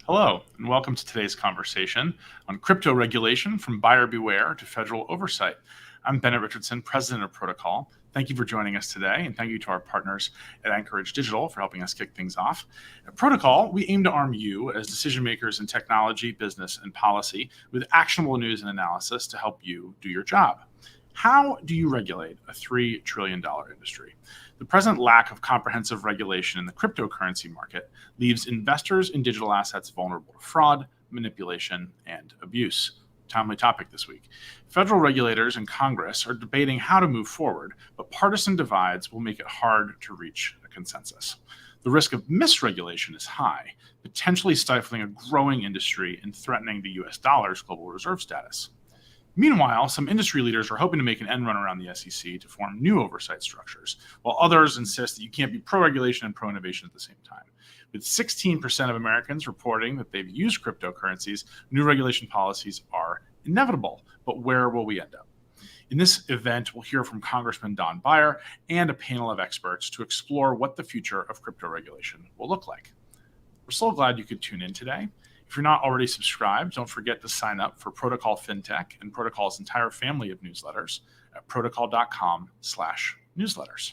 Hello, and welcome to today's conversation on crypto regulation from buyer beware to federal oversight. I'm Bennett Richardson, president of Protocol. Thank you for joining us today, and thank you to our partners at Anchorage Digital for helping us kick things off. At Protocol, we aim to arm you as decision makers in technology, business, and policy with actionable news and analysis to help you do your job. How do you regulate a $3 trillion industry? The present lack of comprehensive regulation in the cryptocurrency market leaves investors in digital assets vulnerable to fraud, manipulation, and abuse. Timely topic this week. Federal regulators and Congress are debating how to move forward, but partisan divides will make it hard to reach a consensus. The risk of misregulation is high, potentially stifling a growing industry and threatening the US dollar's global reserve status. Meanwhile, some industry leaders are hoping to make an end run around the SEC to form new oversight structures, while others insist that you can't be pro-regulation and pro-innovation at the same time. With 16% of Americans reporting that they've used cryptocurrencies, new regulation policies are inevitable. But where will we end up? In this event, we'll hear from Congressman Beyer and a panel of experts to explore what the future of crypto regulation will look like. We're so glad you could tune in today. If you're not already subscribed, don't forget to sign up for Protocol FinTech and Protocol's entire family of newsletters at protocol.com/newsletters.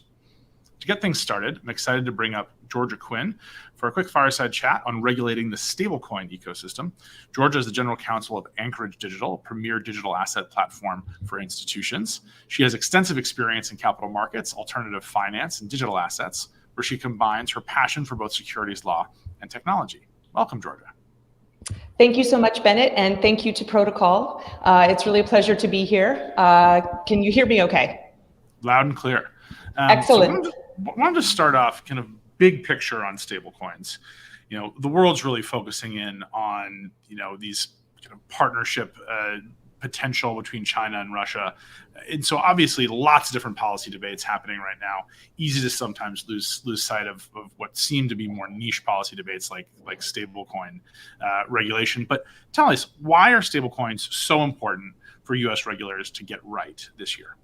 To get things started, I'm excited to bring up Georgia Quinn for a quick fireside chat on regulating the stablecoin ecosystem. Georgia is the general counsel of Anchorage Digital, a premier digital asset platform for institutions. She has extensive experience in capital markets, alternative finance, and digital assets, where she combines her passion for both securities law and technology. Welcome, Georgia. Thank you so much, Bennett, and thank you to Protocol. It's really a pleasure to be here. Can you hear me okay? Loud and clear. Excellent. So I wanted to start off kind of big picture on stablecoins. The world's really focusing in on, these kind of partnership potential between China and Russia. And so obviously lots of different policy debates happening right now. Easy to sometimes lose sight of what seem to be more niche policy debates like stablecoin regulation. But tell us, why are stablecoins so important for US regulators to get right this year?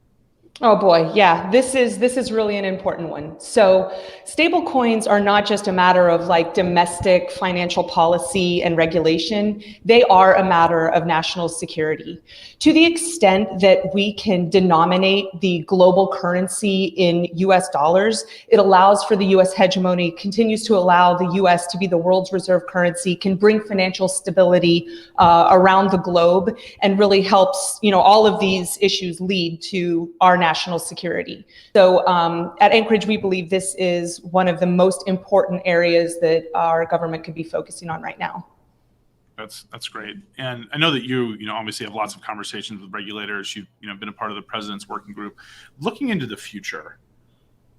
Oh boy, yeah, this is really an important one. So stable coins are not just a matter of domestic financial policy and regulation. They are a matter of national security. To the extent that we can denominate the global currency in US dollars, it allows for the US hegemony, continues to allow the US to be the world's reserve currency, can bring financial stability around the globe, and really helps, all of these issues lead to our national security. So at Anchorage, we believe this is one of the most important areas that our government could be focusing on right now. That's great. And I know that you obviously have lots of conversations with regulators. You've been a part of the president's working group. Looking into the future,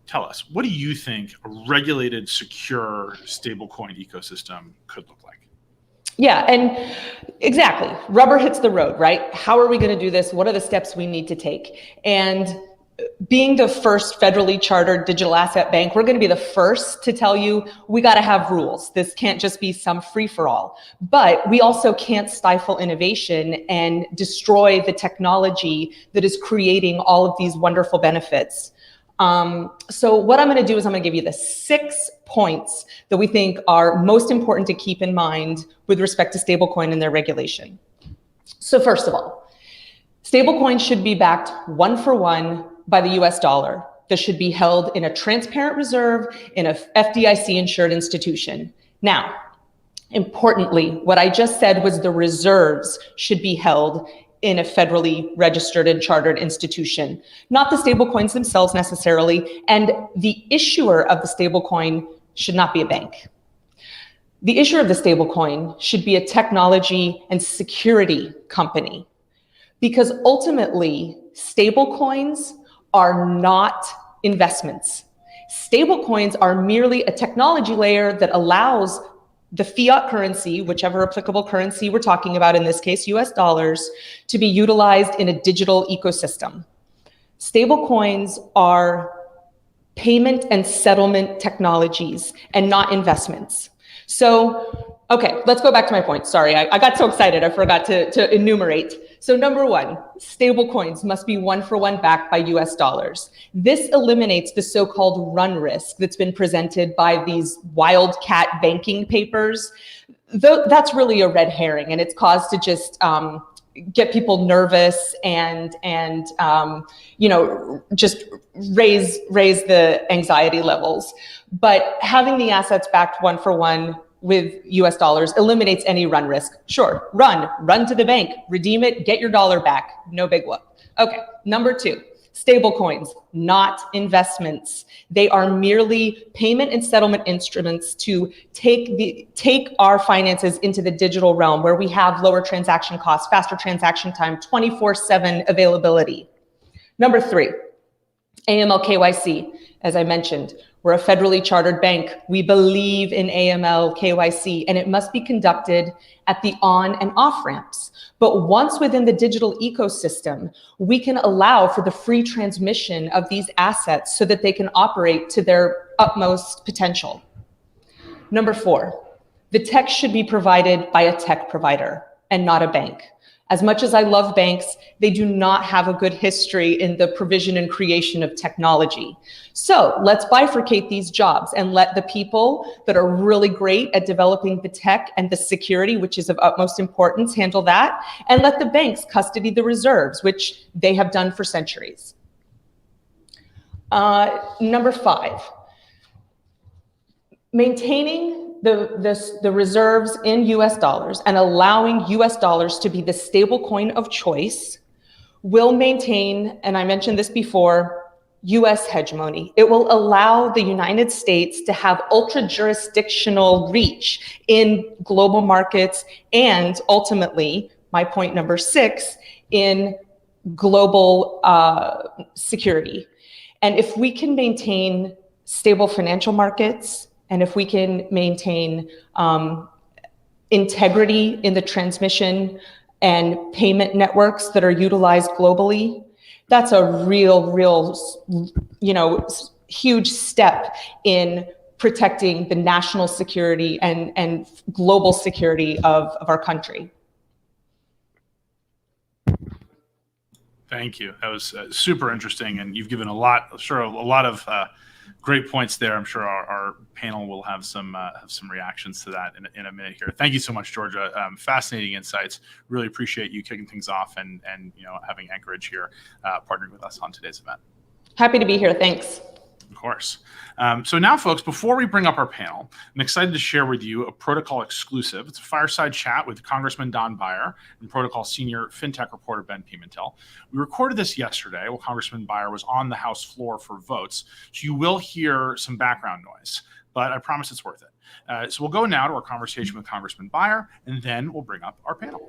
tell us, what do you think a regulated, secure stablecoin ecosystem could look like? Yeah, and exactly. Rubber hits the road, right? How are we going to do this? What are the steps we need to take? And being the first federally chartered digital asset bank, we're going to be the first to tell you we got to have rules. This can't just be some free-for-all. But we also can't stifle innovation and destroy the technology that is creating all of these wonderful benefits. So what I'm going to do is I'm going to give you the 6 points that we think are most important to keep in mind with respect to stablecoin and their regulation. So first of all, stablecoins should be backed one for one by the US dollar. This should be held in a transparent reserve in a FDIC insured institution. Now, importantly, what I just said was the reserves should be held in a federally registered and chartered institution, not the stablecoins themselves necessarily, and the issuer of the stablecoin should not be a bank. The issuer of the stablecoin should be a technology and security company, because ultimately, stablecoins are not investments. Stablecoins are merely a technology layer that allows the fiat currency, whichever applicable currency we're talking about, in this case, US dollars, to be utilized in a digital ecosystem. Stablecoins are payment and settlement technologies and not investments. So, okay, let's go back to my point. Sorry, I got so excited, I forgot to enumerate. So number one, stablecoins must be one for one backed by US dollars. This eliminates the so-called run risk that's been presented by these wildcat banking papers that's really a red herring, and it's caused to just get people nervous and just raise the anxiety levels. But having the assets backed 1-for-1 with US dollars eliminates any run risk. Sure, run to the bank, redeem it, get your dollar back. No big whoop. Okay, number 2. Stable coins, not investments. They are merely payment and settlement instruments to take our finances into the digital realm, where we have lower transaction costs, faster transaction time, 24/7 availability. Number 3, AML KYC. As I mentioned, we're a federally chartered bank. We believe in AML KYC, and it must be conducted at the on and off ramps. But once within the digital ecosystem, we can allow for the free transmission of these assets so that they can operate to their utmost potential. Number 4, the tech should be provided by a tech provider and not a bank. As much as I love banks, they do not have a good history in the provision and creation of technology. So let's bifurcate these jobs and let the people that are really great at developing the tech and the security, which is of utmost importance, handle that, and let the banks custody the reserves, which they have done for centuries. Number 5, maintaining the reserves in US dollars and allowing US dollars to be the stable coin of choice will maintain, and I mentioned this before, US hegemony. It will allow the United States to have ultra-jurisdictional reach in global markets and ultimately, my point number 6, in global security. And if we can maintain stable financial markets, and if we can maintain integrity in the transmission and payment networks that are utilized globally, that's a real, huge step in protecting the national security and global security of our country. Thank you. That was super interesting, and you've given a lot of great points there. I'm sure our panel will have some reactions to that in a minute here. Thank you so much, Georgia. Fascinating insights. Really appreciate you kicking things off and having Anchorage here partnering with us on today's event. Happy to be here. Thanks. Of course. So now, folks, before we bring up our panel, I'm excited to share with you a Protocol exclusive. It's a fireside chat with Congressman Beyer and Protocol Senior FinTech reporter Ben Pimentel. We recorded this yesterday while Congressman Beyer was on the House floor for votes, so you will hear some background noise, but I promise it's worth it. So we'll go now to our conversation with Congressman Beyer, and then we'll bring up our panel.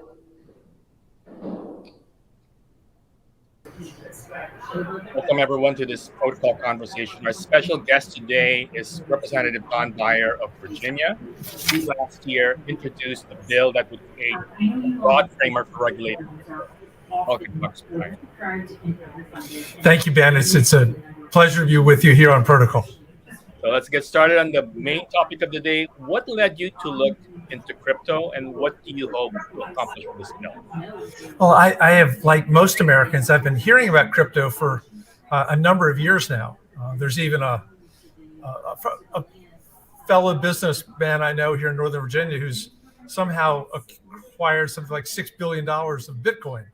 Welcome everyone to this protocol conversation. Our special guest today is Representative Beyer of Virginia, who last year introduced a bill that would create a broad framework for regulators. Welcome, Congressman Beyer. Thank you, Ben. It's a pleasure to be with you here on Protocol. So let's get started on the main topic of the day. What led you to look into crypto, and what do you hope to accomplish with this bill? Well, I have, like most Americans, I've been hearing about crypto for a number of years now. There's even a fellow businessman I know here in Northern Virginia who's somehow acquired something like $6 billion of Bitcoin.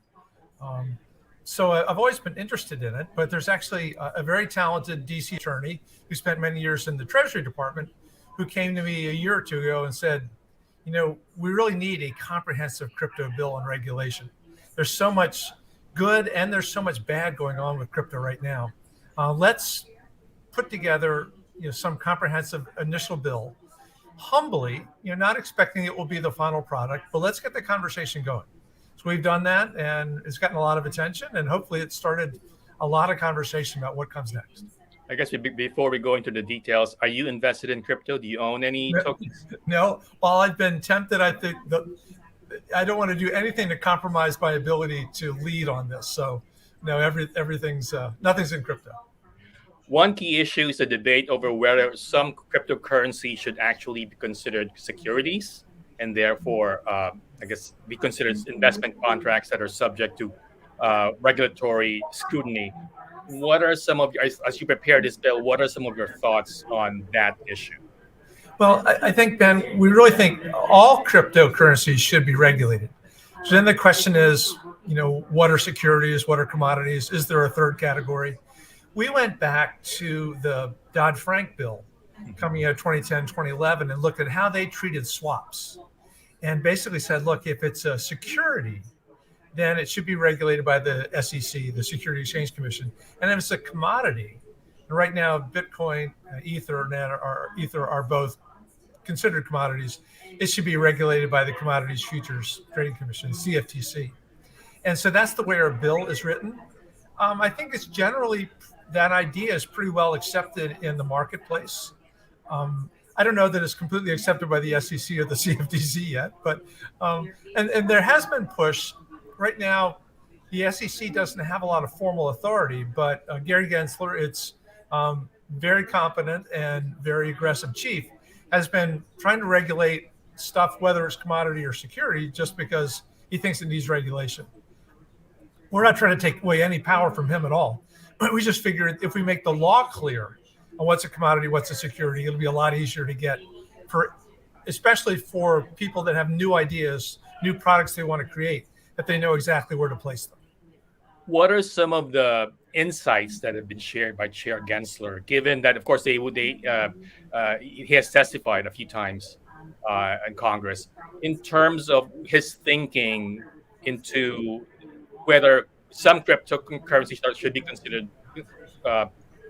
So I've always been interested in it, but there's actually a very talented DC attorney who spent many years in the Treasury Department who came to me a year or two ago and said, we really need a comprehensive crypto bill and regulation. There's so much good and there's so much bad going on with crypto right now. Let's put together some comprehensive initial bill. Humbly, not expecting it will be the final product, but let's get the conversation going. So we've done that, and it's gotten a lot of attention, and hopefully it started a lot of conversation about what comes next. I guess before we go into the details, are you invested in crypto? Do you own any tokens? No. While I've been tempted, I think I don't want to do anything to compromise my ability to lead on this. So, no, everything's nothing's in crypto. One key issue is the debate over whether some cryptocurrency should actually be considered securities and therefore, be considered investment contracts that are subject to regulatory scrutiny. What are some of your, as you prepare this bill, what are some of your thoughts on that issue? Well, I think, Ben, we really think all cryptocurrencies should be regulated. So then the question is, what are securities? What are commodities? Is there a third category? We went back to the Dodd-Frank bill coming out of 2010, 2011, and looked at how they treated swaps and basically said, look, if it's a security, then it should be regulated by the SEC, the Security Exchange Commission. And if it's a commodity, and right now Bitcoin, Ether are both considered commodities, it should be regulated by the Commodities Futures Trading Commission, CFTC. And so that's the way our bill is written. I think it's generally, that idea is pretty well accepted in the marketplace. I don't know that it's completely accepted by the SEC or the CFTC yet, but and there has been push. Right now, the SEC doesn't have a lot of formal authority, but Gary Gensler, its very competent and very aggressive chief, has been trying to regulate stuff, whether it's commodity or security, just because he thinks it needs regulation. We're not trying to take away any power from him at all. But we just figured if we make the law clear on what's a commodity, what's a security, it'll be a lot easier to get, especially for people that have new ideas, new products they want to create, that they know exactly where to place them. What are some of the insights that have been shared by Chair Gensler, given that, of course, he has testified a few times in Congress, in terms of his thinking into whether some cryptocurrencies should be considered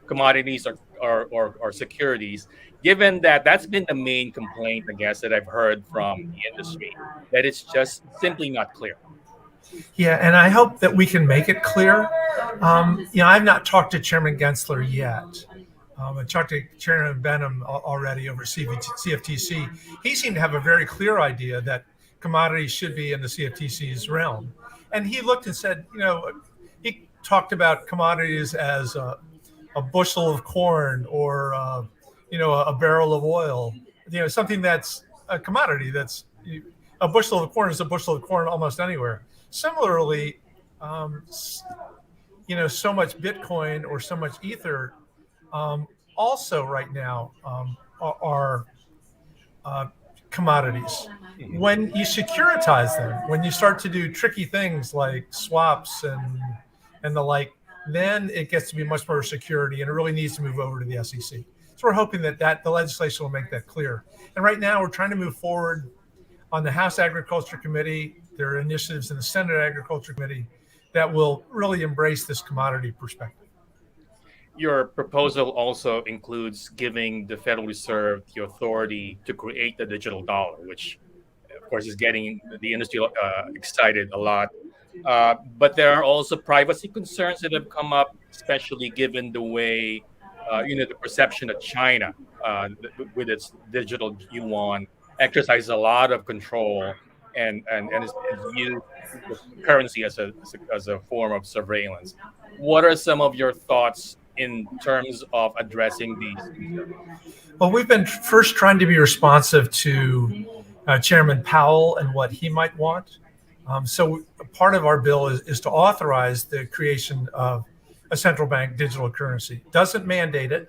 commodities or securities, given that that's been the main complaint, I guess, that I've heard from the industry, that it's just simply not clear. Yeah, and I hope that we can make it clear. I've not talked to Chairman Gensler yet. I talked to Chairman Bennett already over CFTC. He seemed to have a very clear idea that commodities should be in the CFTC's realm. And he looked and said, he talked about commodities as a bushel of corn or, a barrel of oil, something that's a commodity. That's a bushel of corn is a bushel of corn almost anywhere. Similarly, so much Bitcoin or so much Ether also right now are commodities. When you securitize them, when you start to do tricky things like swaps and the like, then it gets to be much more security, and it really needs to move over to the SEC. So we're hoping that the legislation will make that clear. And right now we're trying to move forward on the House Agriculture Committee. There are initiatives in the Senate Agriculture Committee that will really embrace this commodity perspective. Your proposal also includes giving the Federal Reserve the authority to create the digital dollar, which, of course, is getting the industry excited a lot. But there are also privacy concerns that have come up, especially given the way, the perception that China, with its digital yuan, exercises a lot of control and is used currency as a form of surveillance. What are some of your thoughts in terms of addressing these? Well, we've been first trying to be responsive to Chairman Powell and what he might want. So part of our bill is to authorize the creation of a central bank digital currency. Doesn't mandate it.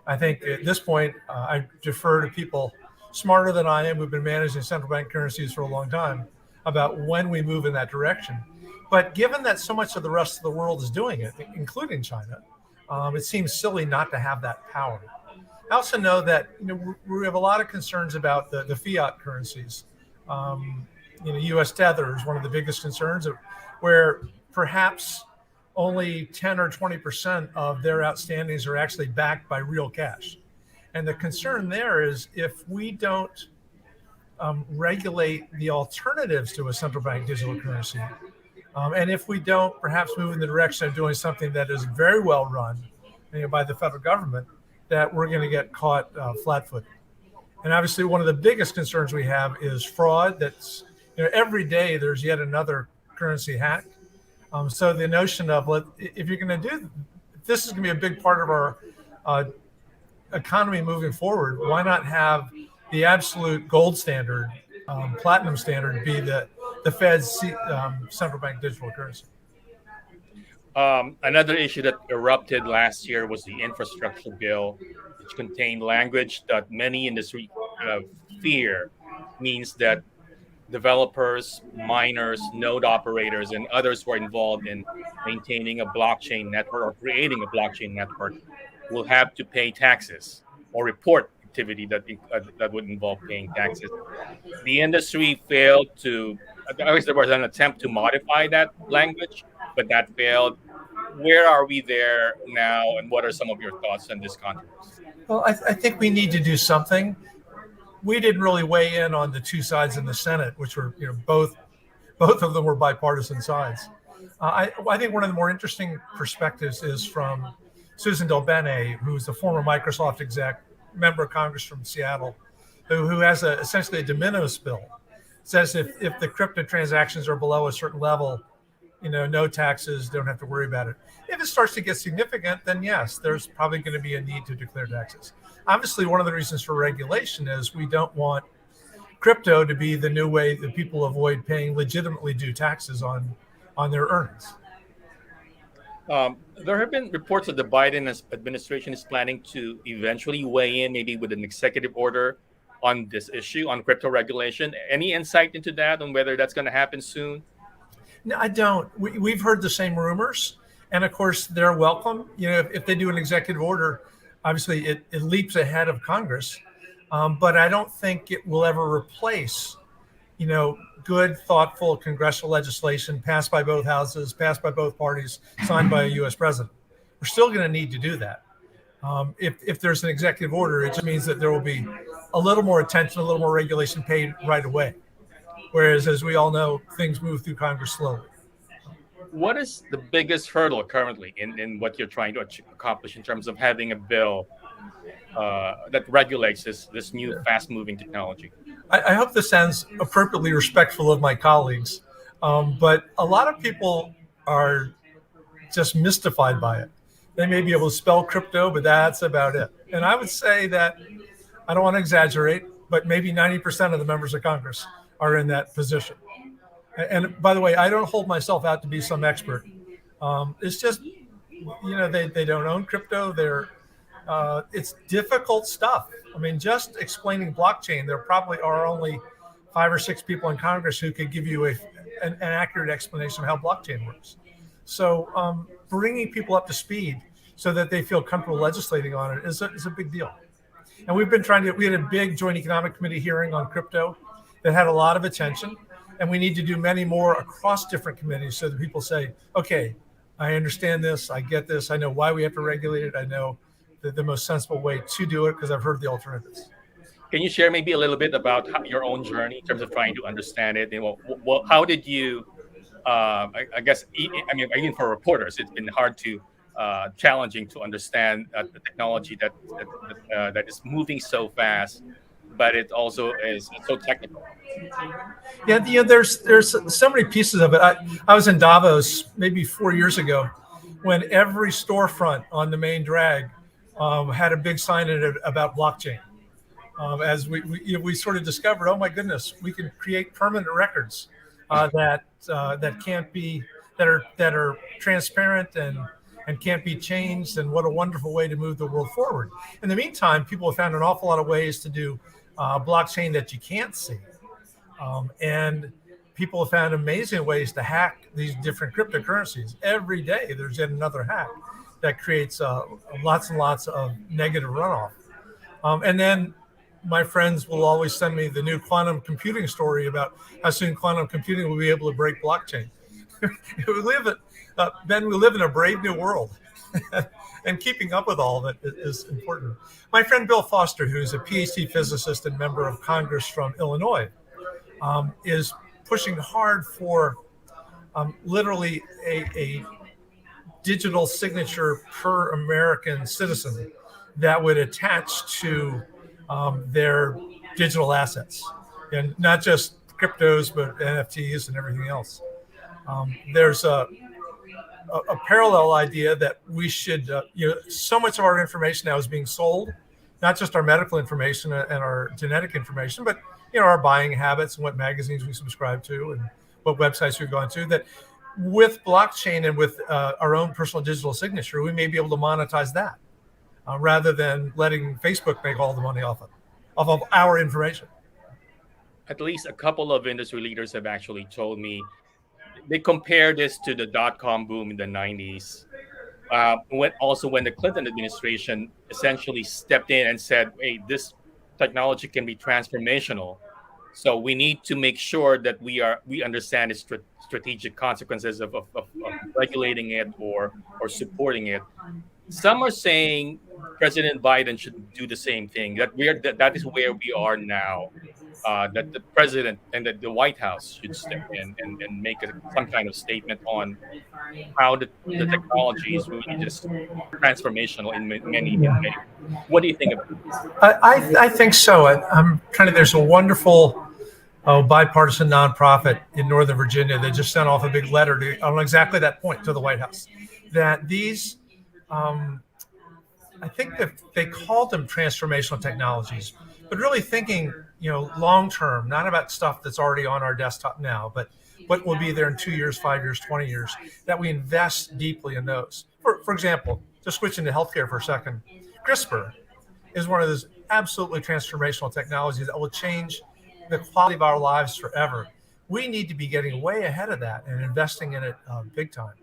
I think at this point, I defer to people smarter than I am who've been managing central bank currencies for a long time about when we move in that direction. But given that so much of the rest of the world is doing it, including China, it seems silly not to have that power. I also know that we have a lot of concerns about the fiat currencies. U.S. Tether is one of the biggest concerns, where perhaps only 10 or 20% of their outstandings are actually backed by real cash. And the concern there is if we don't regulate the alternatives to a central bank digital currency, and if we don't perhaps move in the direction of doing something that is very well run by the federal government, that we're going to get caught flat-footed. And obviously one of the biggest concerns we have is fraud. That's every day there's yet another currency hack. So the notion of if you're going to do this is going to be a big part of our economy moving forward, why not have the absolute gold standard, platinum standard, be the Fed's central bank digital currency? Another issue that erupted last year was the infrastructure bill, which contained language that many industry fear means that developers, miners, node operators, and others who are involved in maintaining a blockchain network or creating a blockchain network will have to pay taxes or report activity that would involve paying taxes. The industry failed to. I guess there was an attempt to modify that language, but that failed. Where are we there now, and what are some of your thoughts on this controversy? Well, I think we need to do something. We didn't really weigh in on the two sides in the Senate, which were, both of them were bipartisan sides. I think one of the more interesting perspectives is from Susan Bennett, who's a former Microsoft exec, member of Congress from Seattle, who has essentially a de minimis bill. Says if the crypto transactions are below a certain level, no taxes, don't have to worry about it. If it starts to get significant, then yes, there's probably going to be a need to declare taxes. Obviously, one of the reasons for regulation is we don't want crypto to be the new way that people avoid paying legitimately due taxes on their earnings. There have been reports that the Biden administration is planning to eventually weigh in, maybe with an executive order on this issue, on crypto regulation. Any insight into that, on whether that's going to happen soon? No, I don't. We've heard the same rumors. And of course, they're welcome. If they do an executive order, obviously it leaps ahead of Congress. But I don't think it will ever replace, good, thoughtful congressional legislation passed by both houses, passed by both parties, signed by a U.S. president. We're still going to need to do that. If there's an executive order, it just means that there will be a little more attention, a little more regulation paid right away. Whereas, as we all know, things move through Congress slowly. What is the biggest hurdle currently in what you're trying to accomplish in terms of having a bill that regulates this new fast-moving technology? I hope this sounds appropriately respectful of my colleagues, but a lot of people are just mystified by it. They may be able to spell crypto, but that's about it. And I would say that, I don't want to exaggerate, but maybe 90% of the members of Congress are in that position. And by the way, I don't hold myself out to be some expert. It's just, they don't own crypto. It's difficult stuff. I mean, just explaining blockchain, there probably are only 5 or 6 people in Congress who could give you an accurate explanation of how blockchain works. So bringing people up to speed so that they feel comfortable legislating on it is a big deal. And we've been we had a big Joint Economic Committee hearing on crypto that had a lot of attention. And we need to do many more across different committees so that people say, okay, I understand this, I get this, I know why we have to regulate it, I know the most sensible way to do it because I've heard the alternatives. Can you share maybe a little bit about your own journey in terms of trying to understand it? And how did you, I guess, even for reporters, it's been hard to, challenging to understand the technology that is moving so fast, but it also is so technical. Yeah, there's so many pieces of it. I was in Davos maybe 4 years ago when every storefront on the main drag had a big sign in it about blockchain. As we sort of discovered, oh my goodness, we can create permanent records that are transparent and can't be changed. And what a wonderful way to move the world forward. In the meantime, people have found an awful lot of ways to do blockchain that you can't see. And people have found amazing ways to hack these different cryptocurrencies. Every day, there's yet another hack that creates lots and lots of negative runoff. And then my friends will always send me the new quantum computing story about how soon quantum computing will be able to break blockchain. Ben, we live in a brave new world. And keeping up with all of it is important. My friend Bill Foster, who's a PhD physicist and member of Congress from Illinois, is pushing hard for literally a digital signature per American citizen that would attach to their digital assets, and not just cryptos, but NFTs and everything else. There's a parallel idea that we should, so much of our information now is being sold, not just our medical information and our genetic information, but our buying habits and what magazines we subscribe to and what websites we've gone to, that with blockchain and with our own personal digital signature, we may be able to monetize that rather than letting Facebook make all the money off of it. of our information. At least a couple of industry leaders have actually told me they compare this to the dot-com boom in the 90s. When the Clinton administration essentially stepped in and said, hey, this technology can be transformational. So we need to make sure that we understand the strategic consequences of regulating it or supporting it. Some are saying President Biden should do the same thing. That is where we are now. That the president and the White House should step in and make some kind of statement on how the technology is really just transformational in many ways. What do you think about it? I think so. I'm trying to. There's a wonderful bipartisan nonprofit in Northern Virginia that just sent off a big letter on exactly that point to the White House. That these, I think that they called them transformational technologies, but really thinking, long term, not about stuff that's already on our desktop now, but what will be there in 2 years, 5 years, 20 years, that we invest deeply in those. For example, just switching to healthcare for a second, CRISPR is one of those absolutely transformational technologies that will change the quality of our lives forever. We need to be getting way ahead of that and investing in it big time.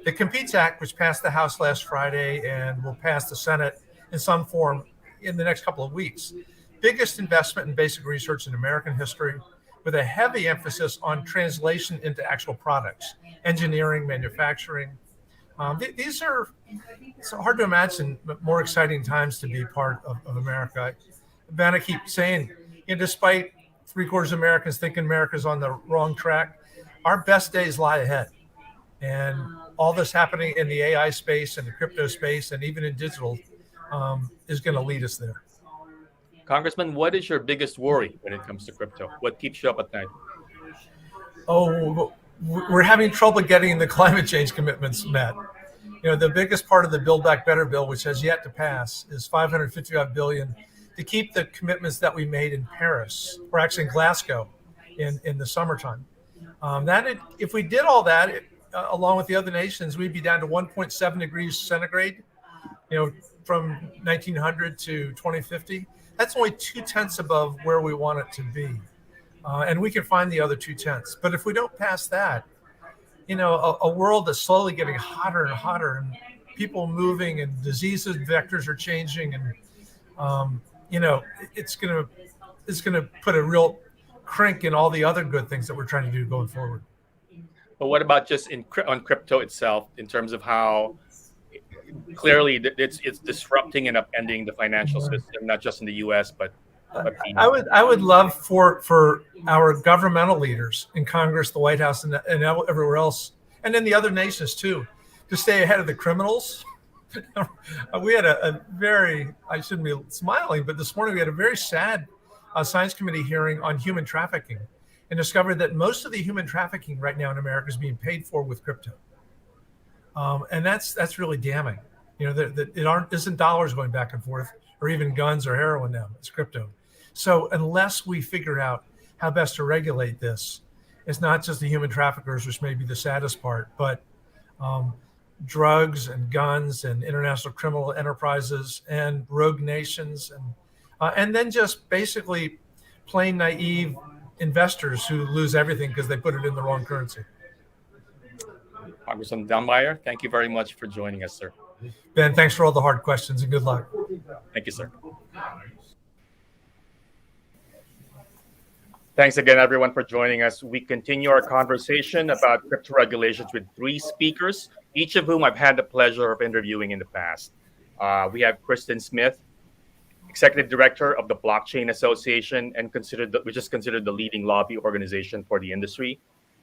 The Competes Act, which passed the House last Friday and will pass the Senate in some form in the next couple of weeks. Biggest investment in basic research in American history, with a heavy emphasis on translation into actual products, engineering, manufacturing. These are, it's hard to imagine, but more exciting times to be part of America. Bennett keeps saying, despite 3/4 of Americans thinking America's on the wrong track, our best days lie ahead. And all this happening in the AI space and the crypto space and even in digital is going to lead us there. Congressman, what is your biggest worry when it comes to crypto? What keeps you up at night? Oh, we're having trouble getting the climate change commitments met. The biggest part of the Build Back Better bill, which has yet to pass, is $555 billion to keep the commitments that we made in Paris, or actually in Glasgow in the summertime. If we did all that, along with the other nations, we'd be down to 1.7 degrees centigrade, from 1900 to 2050. That's only 2/10 above where we want it to be. And we can find the other 2/10. But if we don't pass that, a world that's slowly getting hotter and hotter, and people moving, and diseases vectors are changing, and it's gonna put a real crink in all the other good things that we're trying to do going forward. But what about just on crypto itself, in terms of how clearly it's disrupting and upending the financial system, not just in the U.S. but I would love for our governmental leaders in Congress, the White House, and everywhere else, and then the other nations too, to stay ahead of the criminals. We had a very, I shouldn't be smiling, but this morning we had a very sad Science Committee hearing on human trafficking, and discovered that most of the human trafficking right now in America is being paid for with crypto. And that's really damning. That it isn't dollars going back and forth, or even guns or heroin now. It's crypto. So unless we figure out how best to regulate this, it's not just the human traffickers, which may be the saddest part, but drugs and guns and international criminal enterprises and rogue nations, and then just basically plain naive investors who lose everything because they put it in the wrong currency. Congressman Beyer, thank you very much for joining us, sir. Ben, thanks for all the hard questions, and good luck. Thank you, sir. Thanks again, everyone, for joining us. We continue our conversation about crypto regulations with 3 speakers, each of whom I've had the pleasure of interviewing in the past. We have Kristin Smith, Executive Director of the Blockchain Association, and which is considered the leading lobby organization for the industry.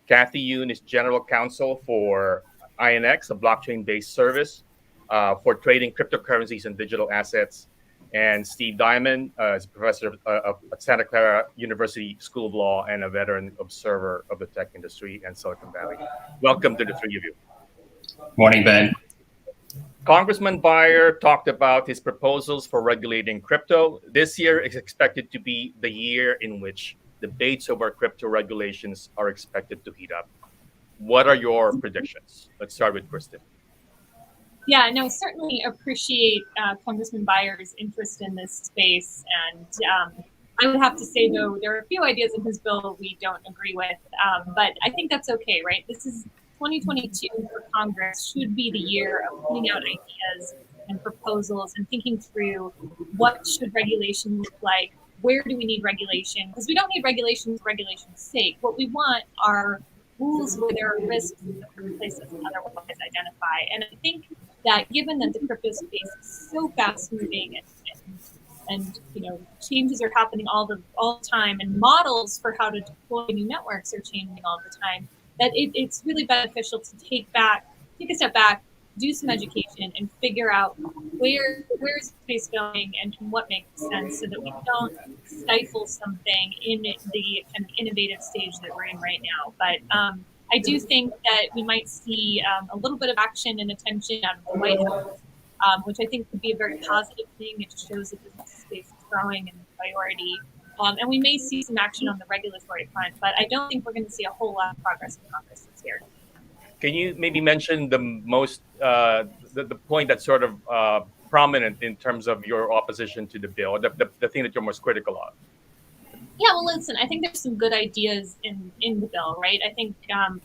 Cathy Yoon is General Counsel for INX, a blockchain-based service for trading cryptocurrencies and digital assets. And Steve Diamond is a professor at Santa Clara University School of Law and a veteran observer of the tech industry and Silicon Valley. Welcome to the 3 of you. Morning, Ben. Congressman Beyer talked about his proposals for regulating crypto. This year is expected to be the year in which debates over crypto regulations are expected to heat up. What are your predictions? Let's start with Kristin. Yeah, no, certainly appreciate Congressman Beyer's interest in this space. And I would have to say, though, there are a few ideas in his bill we don't agree with, but I think that's okay, right? This is 2022 for Congress should be the year of putting out ideas and proposals and thinking through what should regulation look like, where do we need regulation? Because we don't need regulation for regulation's sake. What we want are rules where there are risks that workplaces otherwise identify. And I think that given that the crypto space is so fast moving and changes are happening all the time, and models for how to deploy new networks are changing all the time, that it's really beneficial to take a step back, do some education, and figure out where's the space going and what makes sense, so that we don't stifle something in the kind of innovative stage that we're in right now. But I do think that we might see a little bit of action and attention out of the White House, which I think could be a very positive thing. It shows that the space is growing and priority. And we may see some action on the regulatory front, but I don't think we're going to see a whole lot of progress in Congress this year. Can you maybe mention the most the point that's sort of prominent in terms of your opposition to the bill, the thing that you're most critical of? Yeah, well, listen, I think there's some good ideas in the bill, right? I think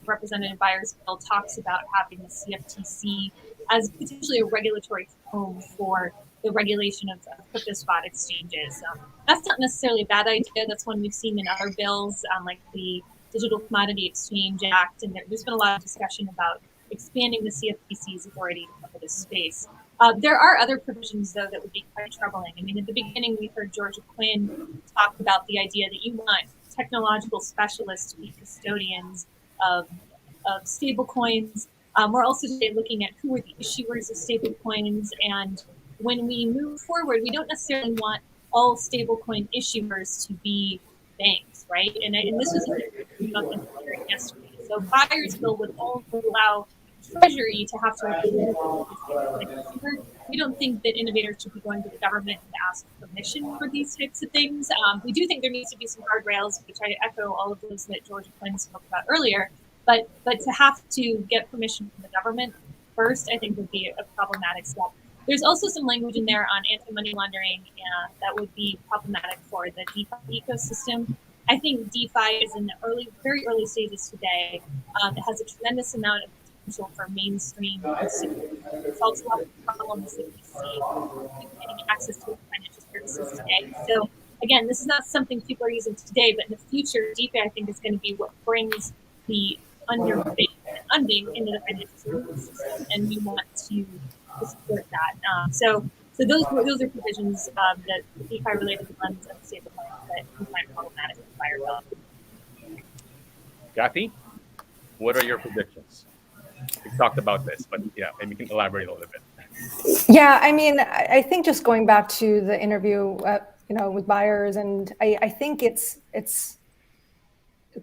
Representative Beyer's bill talks about having the CFTC as potentially a regulatory home for the regulation of crypto spot exchanges. That's not necessarily a bad idea. That's one we've seen in other bills, like the Digital Commodity Exchange Act, and there's been a lot of discussion about expanding the CFTC's authority to cover this space. There are other provisions, though, that would be quite troubling. I mean, at the beginning, we heard Georgia Quinn talk about the idea that you want technological specialists to be custodians of stable coins. We're also today looking at who are the issuers of stable coins. And when we move forward, we don't necessarily want all stablecoin issuers to be banks, right? And this was a thing about the hearing yesterday. So Beyer's bill would also allow Treasury to have to approve. We don't think that innovators should be going to the government to ask permission for these types of things. We do think there needs to be some guardrails, which I echo all of those that Georgia Quinn spoke about earlier. But to have to get permission from the government first, I think would be a problematic step. There's also some language in there on anti-money laundering that would be problematic for the DeFi ecosystem. I think DeFi is in the very early stages today. It has a tremendous amount of potential for mainstream consumers. It's also a problem that we see getting access to financial services today. So again, this is not something people are using today, but in the future, DeFi, I think, is going to be what brings the underbanked and unbanked into the financial services system, and we want to support that. So those are provisions that DeFi-related funds and stablecoins that we find problematic in the Beyer bill. Cathy, what are your predictions? We talked about this, but yeah, maybe you can elaborate a little bit. Yeah, I mean, I think just going back to the interview, with Beyers, and I think it's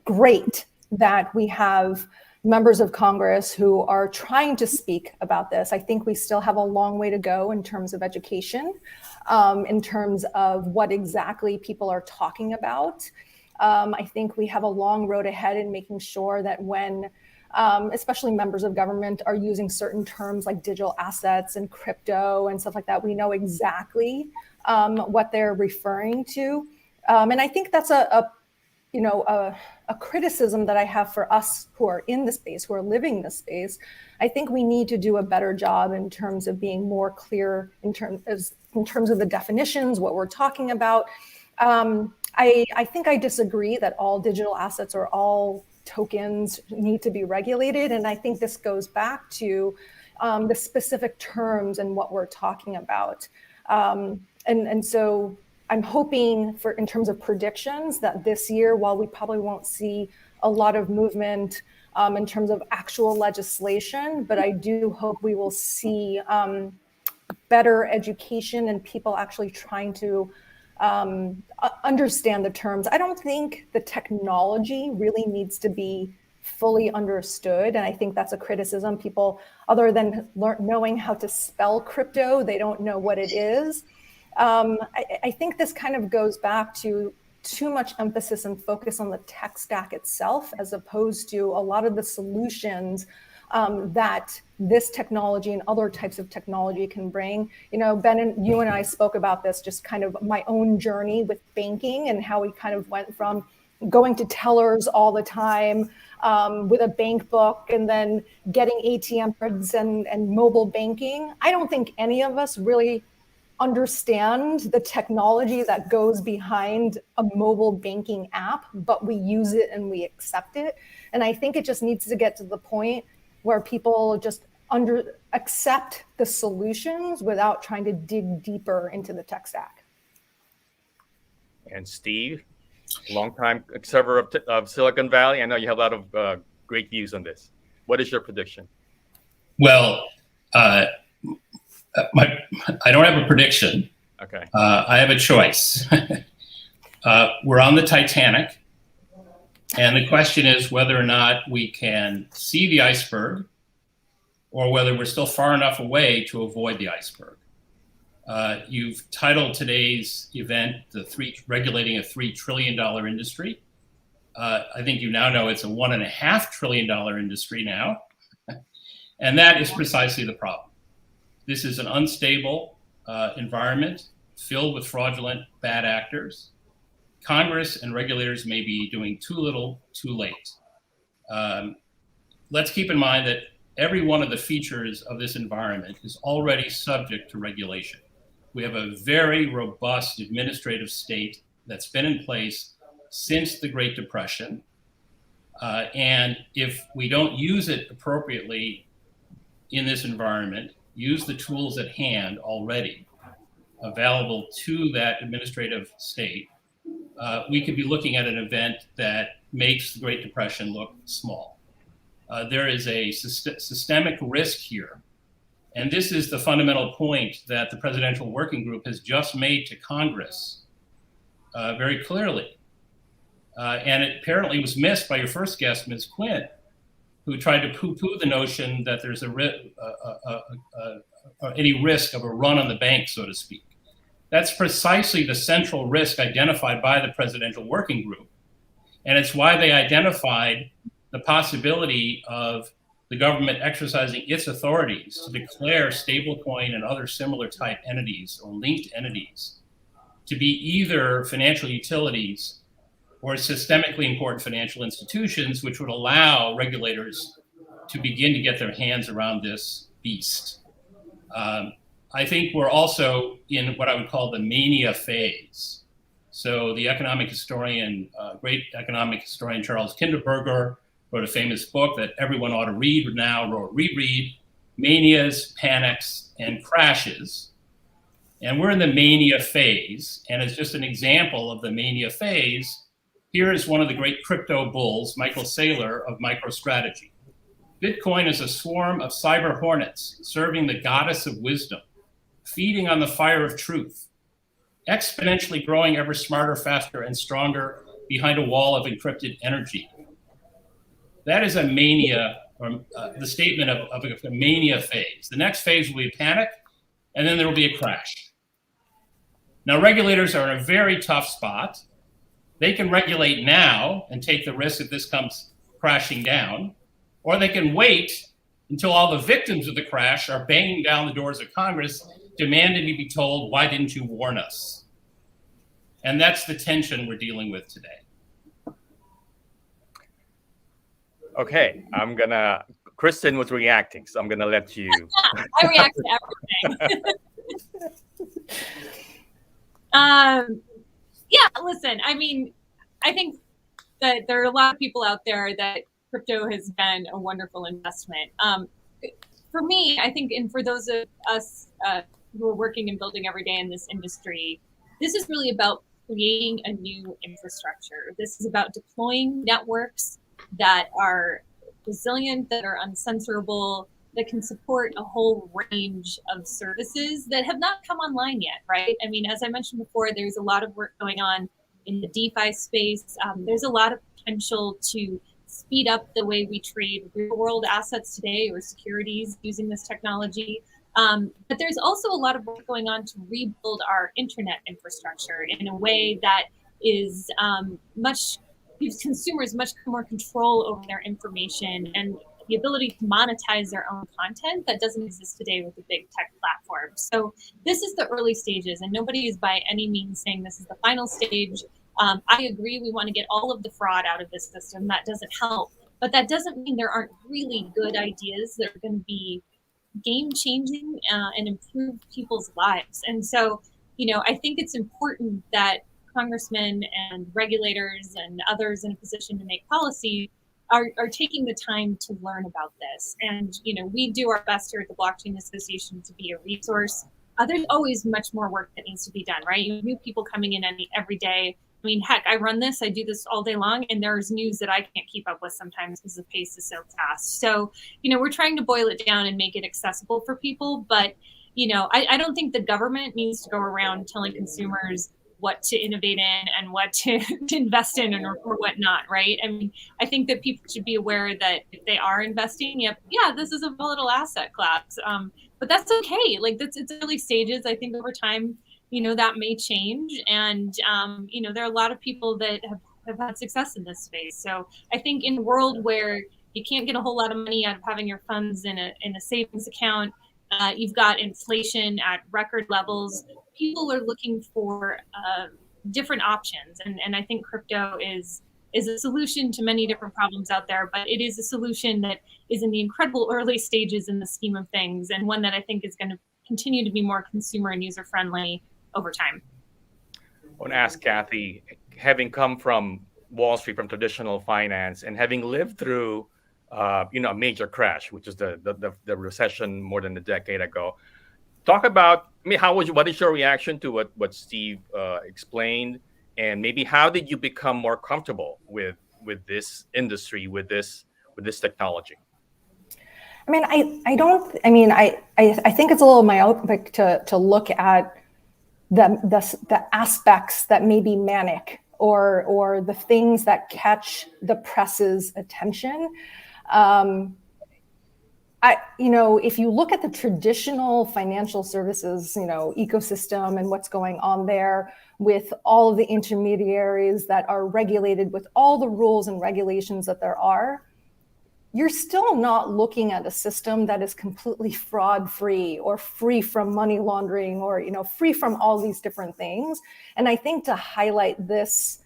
great that we have members of Congress who are trying to speak about this. I think we still have a long way to go in terms of education, in terms of what exactly people are talking about. I think we have a long road ahead in making sure that when especially members of government are using certain terms like digital assets and crypto and stuff like that, we know exactly what they're referring to. And I think that's a criticism that I have for us who are in the space, who are living this space. I think we need to do a better job in terms of being more clear in terms of the definitions, what we're talking about. I think I disagree that all digital assets or all tokens need to be regulated. And I think this goes back to the specific terms and what we're talking about. And so I'm hoping for, in terms of predictions, that this year, while we probably won't see a lot of movement in terms of actual legislation, but I do hope we will see better education and people actually trying to understand the terms. I don't think the technology really needs to be fully understood. And I think that's a criticism. People, other than knowing how to spell crypto, they don't know what it is. I think this kind of goes back to too much emphasis and focus on the tech stack itself, as opposed to a lot of the solutions that this technology and other types of technology can bring. You know, Ben, you and I spoke about this, just kind of my own journey with banking and how we kind of went from going to tellers all the time with a bank book and then getting ATM cards and mobile banking. I don't think any of us really understand the technology that goes behind a mobile banking app, but we use it and we accept it. And I think it just needs to get to the point where people just accept the solutions without trying to dig deeper into the tech stack. And Steve, longtime observer of Silicon Valley, I know you have a lot of great views on this. What is your prediction? Well, I don't have a prediction. Okay. I have a choice. We're on the Titanic, and the question is whether or not we can see the iceberg or whether we're still far enough away to avoid the iceberg. You've titled today's event regulating a $3 trillion industry. I think you now know it's a $1.5 trillion industry now. And that is precisely the problem. This is an unstable environment filled with fraudulent bad actors. Congress and regulators may be doing too little, too late. Let's keep in mind that every one of the features of this environment is already subject to regulation. We have a very robust administrative state that's been in place since the Great Depression. And if we don't use it appropriately in this environment, use the tools at hand already available to that administrative state, we could be looking at an event that makes the Great Depression look small. There is a systemic risk here. And this is the fundamental point that the Presidential Working Group has just made to Congress very clearly. And it apparently was missed by your first guest, Ms. Quinn, who tried to poo-poo the notion that there's any risk of a run on the bank, so to speak. That's precisely the central risk identified by the Presidential Working Group. And it's why they identified the possibility of the government exercising its authorities to declare stablecoin and other similar type entities or linked entities to be either financial utilities or systemically important financial institutions, which would allow regulators to begin to get their hands around this beast. I think we're also in what I would call the mania phase. So the economic historian, great economic historian Charles Kinderberger, wrote a famous book that everyone ought to read now, or reread, Manias, Panics, and Crashes. And we're in the mania phase. And as just an example of the mania phase, here is one of the great crypto bulls, Michael Saylor of MicroStrategy. Bitcoin is a swarm of cyber hornets serving the goddess of wisdom, feeding on the fire of truth, exponentially growing ever smarter, faster, and stronger behind a wall of encrypted energy. That is a mania, or the statement of a mania phase. The next phase will be panic, and then there will be a crash. Now, regulators are in a very tough spot. They can regulate now and take the risk that this comes crashing down, or they can wait until all the victims of the crash are banging down the doors of Congress, demanding to be told, why didn't you warn us? And that's the tension we're dealing with today. Okay, Kristin was reacting, so I'm gonna let you. I react to everything. Yeah, listen, I mean, I think that there are a lot of people out there that crypto has been a wonderful investment. For me, I think, and for those of us who are working and building every day in this industry, this is really about creating a new infrastructure. This is about deploying networks that are resilient, that are uncensorable, that can support a whole range of services that have not come online yet, right? I mean, as I mentioned before, there's a lot of work going on in the DeFi space. There's a lot of potential to speed up the way we trade real world assets today or securities using this technology. But there's also a lot of work going on to rebuild our internet infrastructure in a way that is gives consumers much more control over their information and the ability to monetize their own content that doesn't exist today with the big tech platforms. So this is the early stages, and nobody is by any means saying this is the final stage. I agree we want to get all of the fraud out of this system. That doesn't help. But that doesn't mean there aren't really good ideas that are going to be game changing and improve people's lives. And so, I think it's important that congressmen and regulators and others in a position to make policy are taking the time to learn about this. And, we do our best here at the Blockchain Association to be a resource. There's always much more work that needs to be done, right? You have new people coming in every day. I mean, heck, I run this, I do this all day long, and there's news that I can't keep up with sometimes because the pace is so fast. So, we're trying to boil it down and make it accessible for people. But, I don't think the government needs to go around telling consumers what to innovate in and what to invest in or what not, right? I mean, I think that people should be aware that if they are investing, this is a volatile asset class, but that's okay. Like, it's early stages. I think over time, that may change. And, there are a lot of people that have had success in this space. So I think in a world where you can't get a whole lot of money out of having your funds in a savings account, you've got inflation at record levels, people are looking for different options. And I think crypto is a solution to many different problems out there, but it is a solution that is in the incredible early stages in the scheme of things, and one that I think is going to continue to be more consumer and user friendly over time. I want to ask Cathy, having come from Wall Street, from traditional finance, and having lived through, a major crash, which is the recession more than a decade ago, talk about, what is your reaction to what Steve explained, and maybe how did you become more comfortable with this industry, with this technology? I think it's a little myopic to look at the aspects that may be manic or the things that catch the press's attention. If you look at the traditional financial services, ecosystem and what's going on there with all of the intermediaries that are regulated with all the rules and regulations that there are, you're still not looking at a system that is completely fraud-free or free from money laundering or, free from all these different things. And I think to highlight this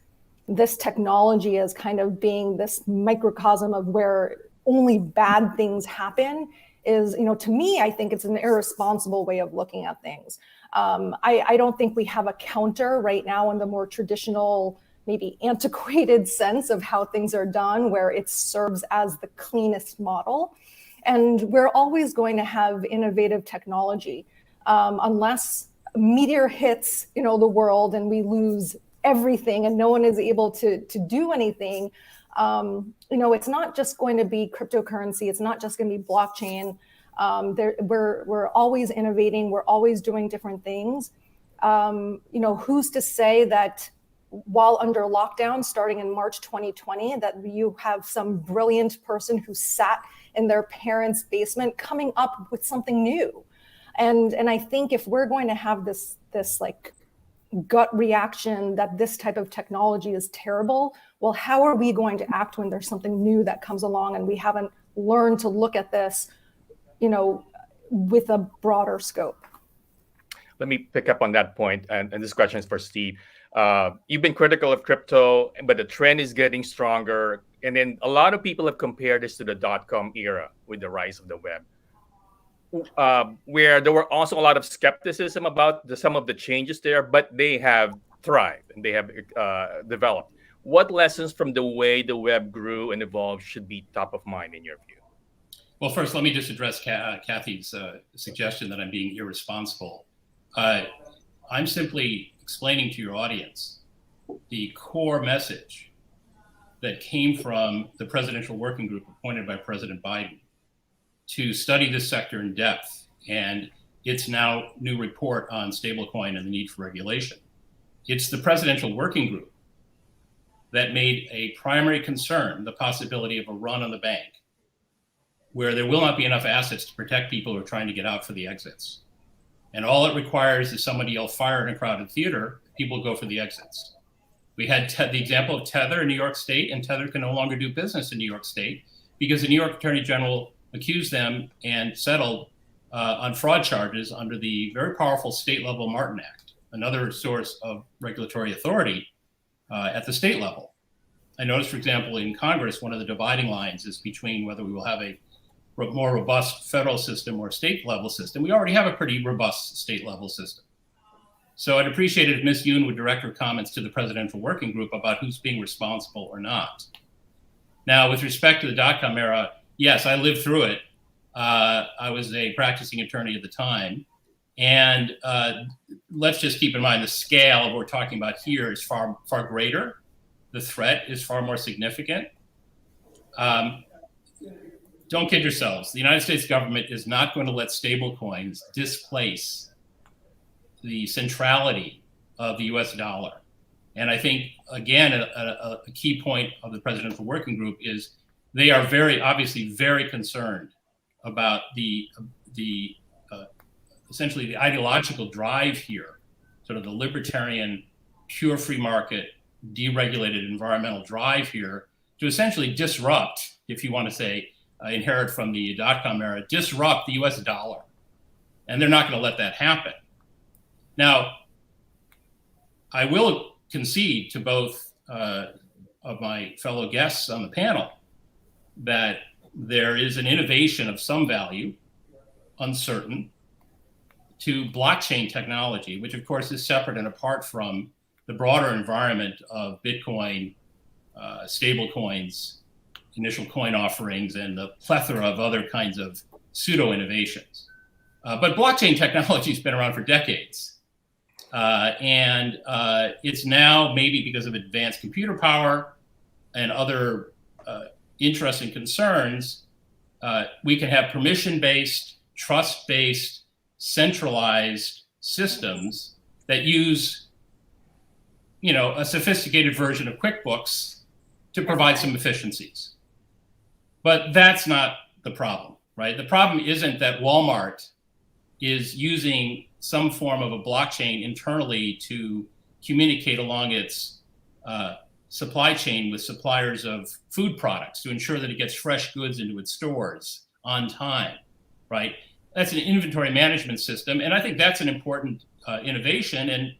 technology as kind of being this microcosm of where only bad things happen is, to me, I think it's an irresponsible way of looking at things. I don't think we have a counter right now in the more traditional, maybe antiquated sense of how things are done, where it serves as the cleanest model. And we're always going to have innovative technology. Unless meteor hits, the world and we lose everything and no one is able to do anything, it's not just going to be cryptocurrency. It's not just going to be blockchain. We're always innovating. We're always doing different things. Who's to say that while under lockdown starting in March 2020, that you have some brilliant person who sat in their parents' basement coming up with something new. And I think if we're going to have this like gut reaction that this type of technology is terrible, well, how are we going to act when there's something new that comes along and we haven't learned to look at this, with a broader scope? Let me pick up on that point, and this question is for Steve. You've been critical of crypto, but the trend is getting stronger. And then a lot of people have compared this to the dot-com era with the rise of the web, where there were also a lot of skepticism about some of the changes there, but they have thrived and they have developed. What lessons from the way the web grew and evolved should be top of mind in your view? Well, first, let me just address Cathy's suggestion that I'm being irresponsible. I'm simply explaining to your audience the core message that came from the presidential working group appointed by President Biden to study this sector in depth, and its now new report on stablecoin and the need for regulation. It's the presidential working group that made a primary concern the possibility of a run on the bank, where there will not be enough assets to protect people who are trying to get out for the exits. And all it requires is somebody yell fire in a crowded theater, people go for the exits. We had the example of Tether in New York State, and Tether can no longer do business in New York State because the New York Attorney General accused them and settled on fraud charges under the very powerful state-level Martin Act, another source of regulatory authority at the state level. I noticed, for example, in Congress, one of the dividing lines is between whether we will have a more robust federal system or state-level system. We already have a pretty robust state-level system. So I'd appreciate it if Ms. Yoon would direct her comments to the Presidential Working Group about who's being responsible or not. Now, with respect to the dot-com era, yes, I lived through it. I was a practicing attorney at the time. And let's just keep in mind the scale of what we're talking about here is far, far greater. The threat is far more significant. Don't kid yourselves. The United States government is not going to let stablecoins displace the centrality of the US dollar. And I think, again, a key point of the Presidential Working Group is they are obviously very concerned about essentially the ideological drive here, sort of the libertarian, pure free market, deregulated environmental drive here to essentially disrupt, if you want to say, inherit from the dot-com era, disrupt the US dollar. And they're not going to let that happen. Now, I will concede to both of my fellow guests on the panel that there is an innovation of some value, uncertain, to blockchain technology, which of course is separate and apart from the broader environment of Bitcoin, stable coins, initial coin offerings, and the plethora of other kinds of pseudo innovations. But blockchain technology has been around for decades. And it's now, maybe because of advanced computer power and other interesting concerns, we can have permission-based, trust-based, centralized systems that use, a sophisticated version of QuickBooks to provide some efficiencies. But that's not the problem, right? The problem isn't that Walmart is using some form of a blockchain internally to communicate along its supply chain with suppliers of food products to ensure that it gets fresh goods into its stores on time, right? That's an inventory management system. And I think that's an important innovation, and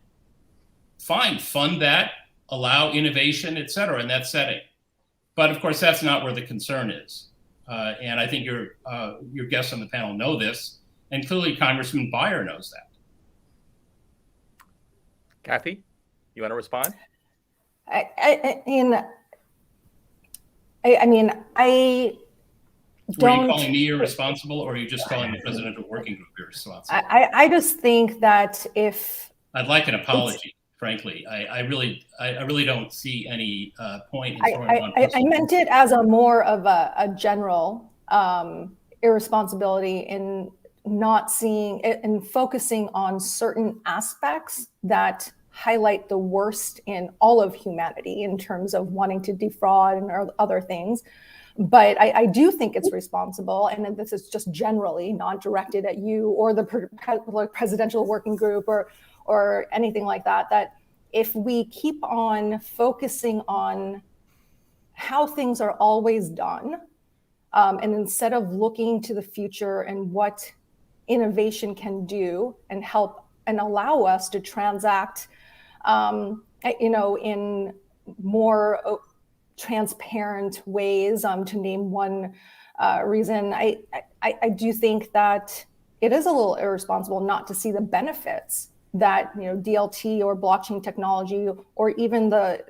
fine, fund that, allow innovation, et cetera, in that setting. But of course, that's not where the concern is. And I think your guests on the panel know this, and clearly Congressman Beyer knows that. Cathy, you want to respond? I Were don't. you calling me irresponsible, or are you just calling the Presidential Working Group irresponsible? I just think that if I'd like an apology, frankly. I really don't see any point in throwing on. I meant it as a more of a general irresponsibility in not seeing and focusing on certain aspects that highlight the worst in all of humanity in terms of wanting to defraud and other things. But I do think it's responsible, and this is just generally not directed at you or the Presidential Working Group or anything like that, that if we keep on focusing on how things are always done, and instead of looking to the future and what innovation can do and help and allow us to transact, in more transparent ways, to name one reason, I do think that it is a little irresponsible not to see the benefits that DLT or blockchain technology or even what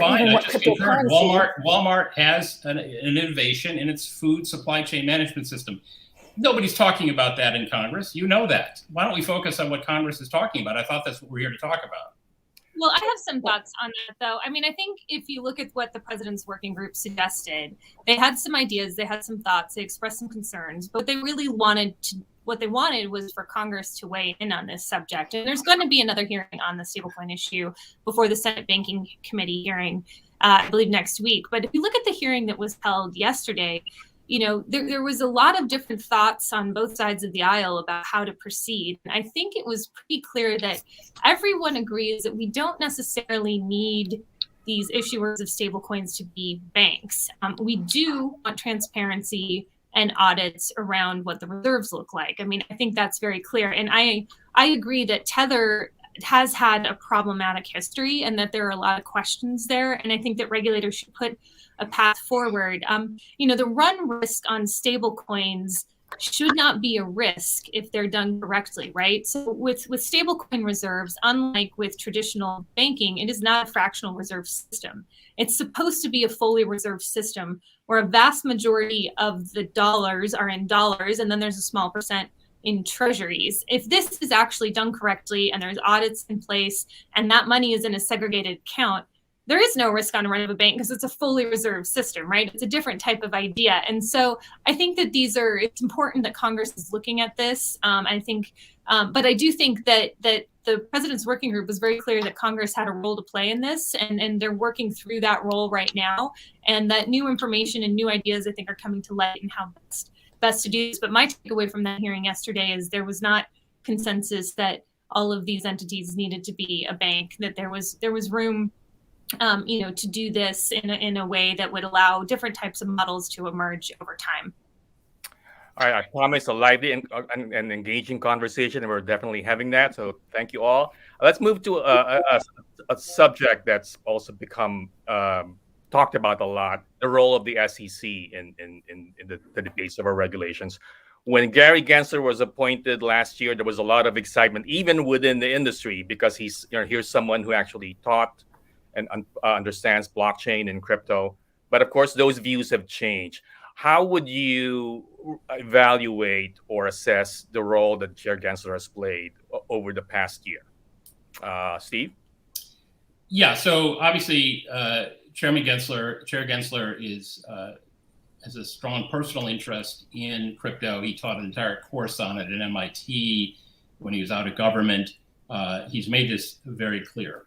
cryptocurrency. Walmart has an innovation in its food supply chain management system. Nobody's talking about that in Congress. You know that. Why don't we focus on what Congress is talking about? I thought that's what we're here to talk about. Well, I have some thoughts on that, though. I mean, I think if you look at what the President's Working Group suggested, they had some ideas, they had some thoughts, they expressed some concerns, but what they wanted was for Congress to weigh in on this subject. And there's going to be another hearing on the stablecoin issue before the Senate Banking Committee hearing, I believe next week. But if you look at the hearing that was held yesterday, there was a lot of different thoughts on both sides of the aisle about how to proceed. And I think it was pretty clear that everyone agrees that we don't necessarily need these issuers of stablecoins to be banks. We do want transparency and audits around what the reserves look like. I mean, I think that's very clear. And I agree that Tether has had a problematic history and that there are a lot of questions there. And I think that regulators should put a path forward. The run risk on stablecoins should not be a risk if they're done correctly, right? So with stablecoin reserves, unlike with traditional banking, it is not a fractional reserve system. It's supposed to be a fully reserved system where a vast majority of the dollars are in dollars, and then there's a small percent in treasuries. If this is actually done correctly and there's audits in place and that money is in a segregated account, there is no risk on a run of a bank because it's a fully reserved system, right? It's a different type of idea. And so I think that it's important that Congress is looking at this. But I do think that the president's working group was very clear that Congress had a role to play in this, and they're working through that role right now. And that new information and new ideas, I think, are coming to light in how best to do this. But my takeaway from that hearing yesterday is there was not consensus that all of these entities needed to be a bank, that there was room to do this in a way that would allow different types of models to emerge over time. All right, I promised a lively and engaging conversation, and we're definitely having that. So thank you all. Let's move to a subject that's also become talked about a lot: the role of the SEC in the debates of our regulations. When Gary Gensler was appointed last year, there was a lot of excitement, even within the industry, because here's someone who actually taught and understands blockchain and crypto. But of course, those views have changed. How would you evaluate or assess the role that Chair Gensler has played over the past year? Steve? Yeah, so obviously, Chair Gensler has a strong personal interest in crypto. He taught an entire course on it at MIT when he was out of government. He's made this very clear.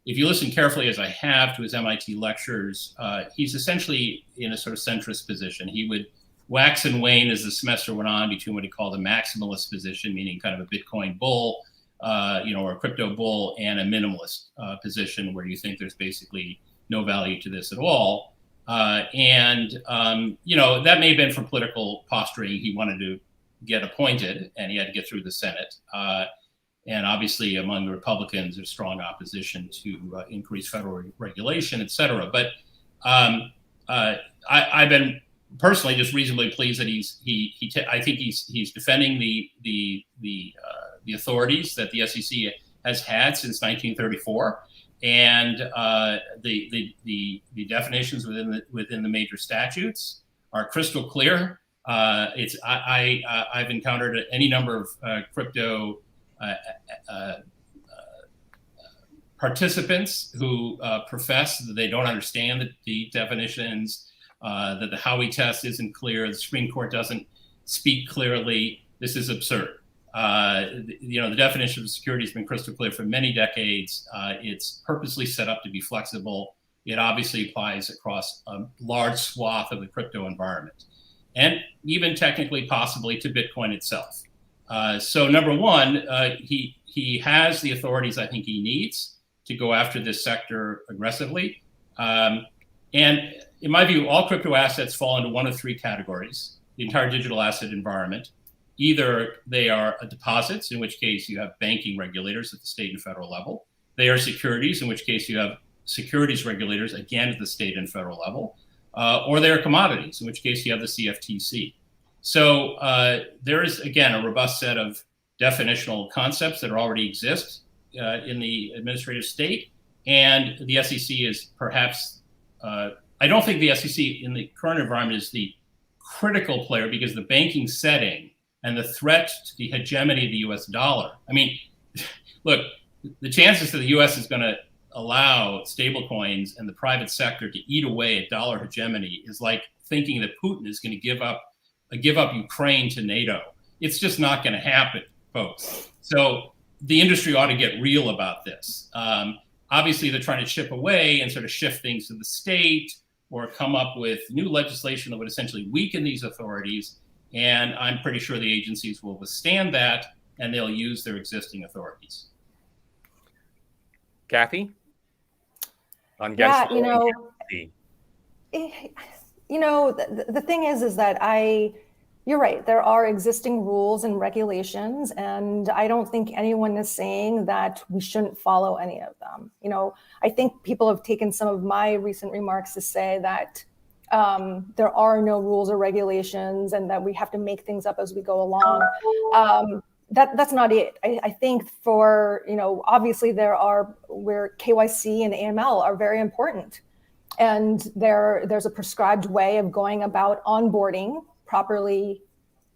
If you listen carefully, as I have, to his MIT lectures, he's essentially in a sort of centrist position. He would wax and wane as the semester went on between what he called a maximalist position, meaning kind of a Bitcoin bull, or a crypto bull, and a minimalist position where you think there's basically no value to this at all. That may have been for political posturing. He wanted to get appointed, and he had to get through the Senate. And obviously, among the Republicans, there's strong opposition to increased federal regulation, et cetera. But I've been personally just reasonably pleased that I think he's defending the authorities that the SEC has had since 1934, and the definitions within the major statutes are crystal clear. I've encountered any number of crypto participants who profess that they don't understand the definitions, that the Howey test isn't clear, the Supreme Court doesn't speak clearly. This is absurd. The definition of security has been crystal clear for many decades. It's purposely set up to be flexible. It obviously applies across a large swath of the crypto environment, and even technically possibly to Bitcoin itself. So number one, he has the authorities I think he needs to go after this sector aggressively. And in my view, all crypto assets fall into one of three categories: the entire digital asset environment. Either they are deposits, in which case you have banking regulators at the state and federal level. They are securities, in which case you have securities regulators, again at the state and federal level. Or they are commodities, in which case you have the CFTC. So there is, again, a robust set of definitional concepts that already exist in the administrative state. And the SEC is perhaps, I don't think the SEC in the current environment is the critical player, because the banking setting and the threat to the hegemony of the US dollar. I mean, look, the chances that the US is going to allow stablecoins and the private sector to eat away at dollar hegemony is like thinking that Putin is going to give up Ukraine to NATO. It's just not going to happen, folks. So the industry ought to get real about this. Obviously, they're trying to chip away and sort of shift things to the state or come up with new legislation that would essentially weaken these authorities. And I'm pretty sure the agencies will withstand that, and they'll use their existing authorities. Cathy? against Yeah, the the thing is that you're right. There are existing rules and regulations, and I don't think anyone is saying that we shouldn't follow any of them. I think people have taken some of my recent remarks to say that there are no rules or regulations and that we have to make things up as we go along. That's not it. I think obviously where KYC and AML are very important. And there's a prescribed way of going about onboarding properly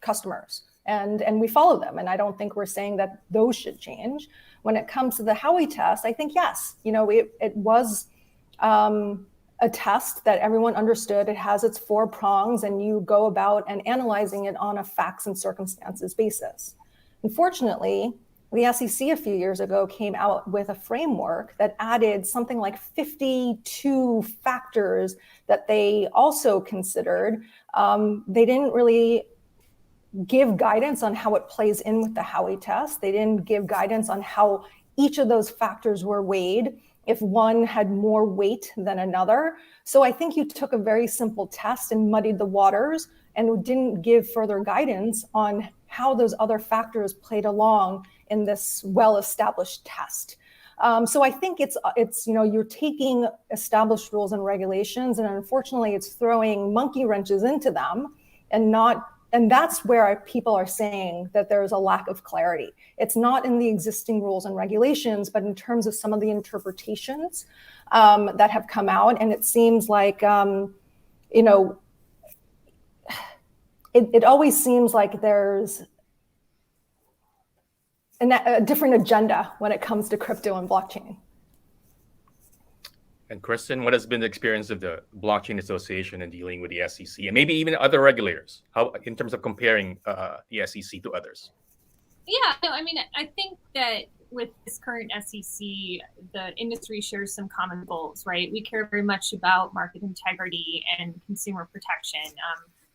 customers, and we follow them. And I don't think we're saying that those should change. When it comes to the Howey test, I think yes, it was a test that everyone understood. It has its 4 prongs, and you go about and analyzing it on a facts and circumstances basis. Unfortunately, the SEC a few years ago came out with a framework that added something like 52 factors that they also considered. They didn't really give guidance on how it plays in with the Howey test. They didn't give guidance on how each of those factors were weighed, if one had more weight than another. So I think you took a very simple test and muddied the waters and didn't give further guidance on how those other factors played along in this well-established test. So I think it's you're taking established rules and regulations, and unfortunately it's throwing monkey wrenches into them, and that's where people are saying that there's a lack of clarity. It's not in the existing rules and regulations, but in terms of some of the interpretations that have come out. And it seems like, it always seems like there's a different agenda when it comes to crypto and blockchain. And Kristin, what has been the experience of the Blockchain Association in dealing with the SEC and maybe even other regulators? How, in terms of comparing the SEC to others? Yeah, no, I mean, I think that with this current SEC, the industry shares some common goals, right? We care very much about market integrity and consumer protection.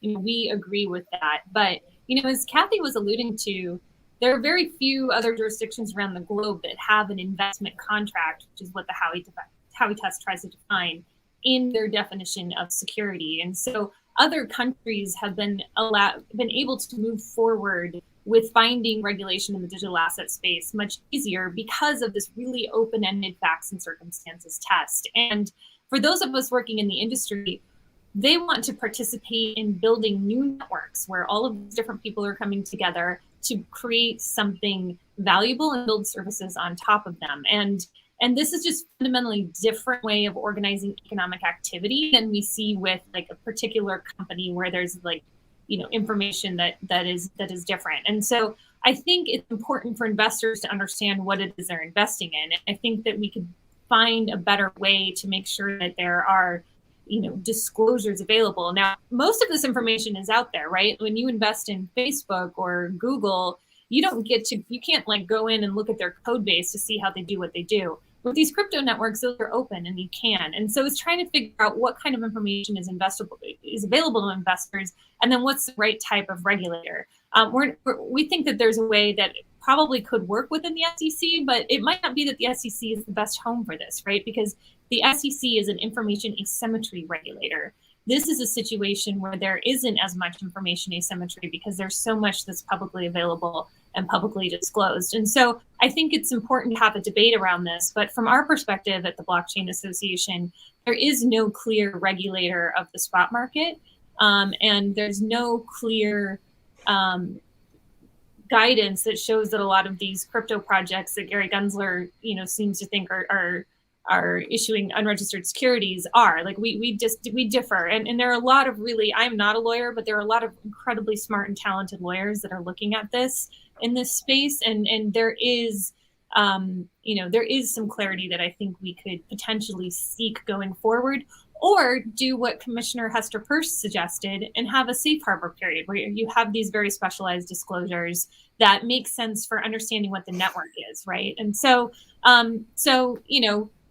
We agree with that. But, as Cathy was alluding to, there are very few other jurisdictions around the globe that have an investment contract, which is what the Howey test tries to define, in their definition of security. And so other countries have been able to move forward with finding regulation in the digital asset space much easier because of this really open-ended facts and circumstances test. And for those of us working in the industry, they want to participate in building new networks where all of these different people are coming together to create something valuable and build services on top of them. And this is just fundamentally different way of organizing economic activity than we see with like a particular company where there's information that is different. And so I think it's important for investors to understand what it is they're investing in. And I think that we could find a better way to make sure that there are disclosures available. Now, most of this information is out there, right? When you invest in Facebook or Google, you can't like go in and look at their code base to see how they do what they do. With these crypto networks, those are open and you can. And so it's trying to figure out what kind of information is available to investors, and then what's the right type of regulator. We think that there's a way that probably could work within the SEC, but it might not be that the SEC is the best home for this, right? Because the SEC is an information asymmetry regulator. This is a situation where there isn't as much information asymmetry because there's so much that's publicly available and publicly disclosed. And so I think it's important to have a debate around this. But from our perspective at the Blockchain Association, there is no clear regulator of the spot market. And there's no clear guidance that shows that a lot of these crypto projects that Gary Gensler, seems to think are issuing unregistered securities are. Like we differ. And there are a lot of I'm not a lawyer, but there are a lot of incredibly smart and talented lawyers that are looking at this in this space. And there is, there is some clarity that I think we could potentially seek going forward, or do what Commissioner Hester Peirce suggested and have a safe harbor period where you have these very specialized disclosures that make sense for understanding what the network is, right? And so,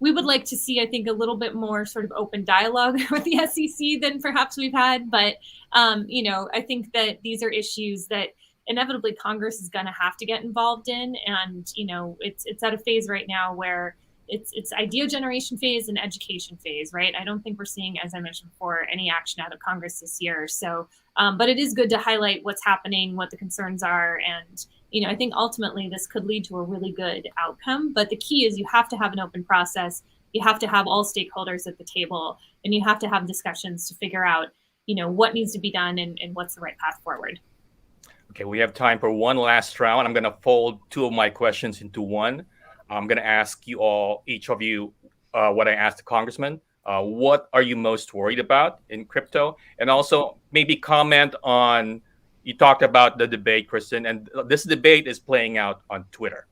we would like to see, I think, a little bit more sort of open dialogue with the SEC than perhaps we've had. But, I think that these are issues that inevitably Congress is going to have to get involved in. And, it's at a phase right now where, it's idea generation phase and education phase, right? I don't think we're seeing, as I mentioned before, any action out of Congress this year. So, but it is good to highlight what's happening, what the concerns are, and I think ultimately this could lead to a really good outcome. But the key is you have to have an open process. You have to have all stakeholders at the table, and you have to have discussions to figure out, what needs to be done and what's the right path forward. Okay, we have time for one last round. I'm going to fold two of my questions into one. I'm going to ask you all, each of you, what I asked the Congressman. What are you most worried about in crypto? And also maybe comment on, you talked about the debate, Kristin, and this debate is playing out on Twitter.